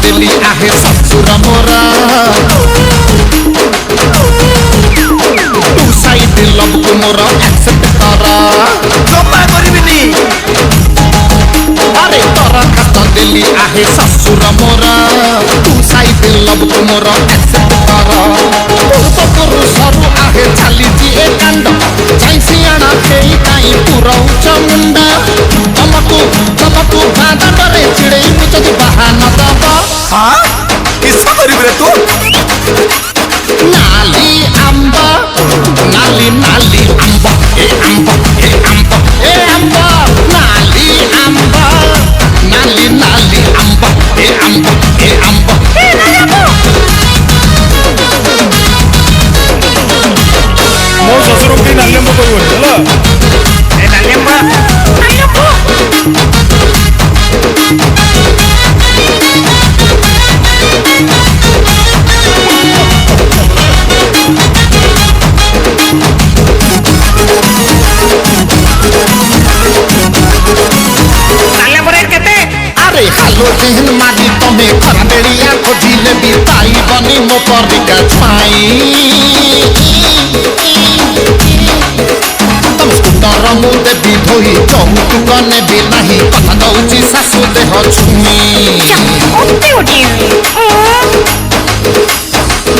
देली आहे ससुर मोरा तू साइड लव को मोरा एक्सेप्ट करा जमा करिबिनी अरे तोरा खात देली आहे ससुर मोरा तू साइड लव को मोरा एक्सेप्ट करा पूर्व पुरुषरू आहे चाली जी ए कांड जाईसी आना खेई काई पुरौच मुंडा तमकु बादा डरे चिड़े मुझे बहाना दबा हाँ किस्सा करिब रे तू नाली आंबा नाली नाली आंबा ए आंबा ए आंबा ए आंबा नाली आंबा नाली नाली आंबा ए आंबा ए आंबा ए नाली ମୋ ଶ୍ୱଶୁରକୁ ଟିକେ ନାଲି ଆମ୍ବ କହିବନି ହେଲା ए नालियम्बा अरे हालो जहन मारी तुम्हें खरा बेड़िया खोजिले भी ताई बनी मो परिका छाई तुम स्कूटर मुदे भी धोई चौक कने भी नहीं कथा दउची सासु देह छुमी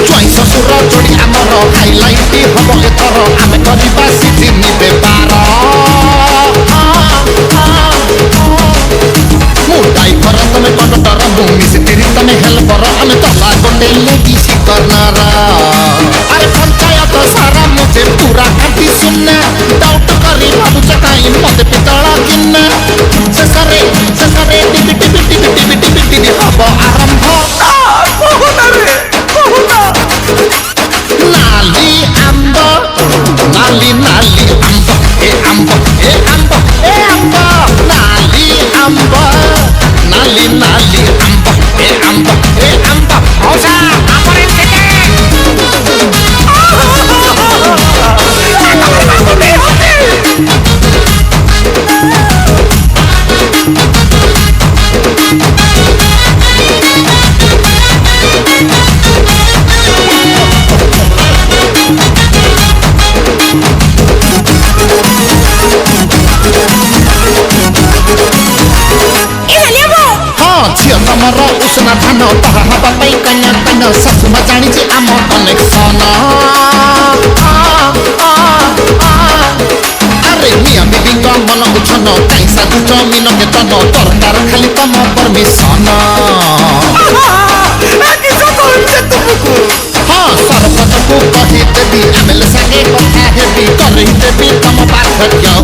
ज्वाई ससुर जोड़ी आमर हाइलाइट हम एथर आमे करिबा सिजिनी बेपार ड्राइवर तमे कंडक्टर मु मिस्त्री तमे हेल्पर आमे तला गोटे लेडी सिकर्नर अरे पंचायत सारा मुझे पूरा खाती सुनना डाउट करी बाबू चकाई मते पितला किन्ना ससरे टिबी टिबी टिबी टिबी टिबी टिबी हब आरंभ नाली आंब नाली नाली आंब ए आंब ए आंब ए आंब नाली आंब नाली नाली आंब ए आंब ए आंब औसा आपरे केते झियो तमर उसना धान ताहा हवा पाई कन्या कन्या ससुमा जानी जे आम कनेक्शन अरे मिया बीबी का मन बुझन काई साधु जमीन के तन दरकार खाली तम परमिशन हाँ सरपंच को कही देवी एमएलए संगे कथा हेबी करी देवी तम पार्थक्य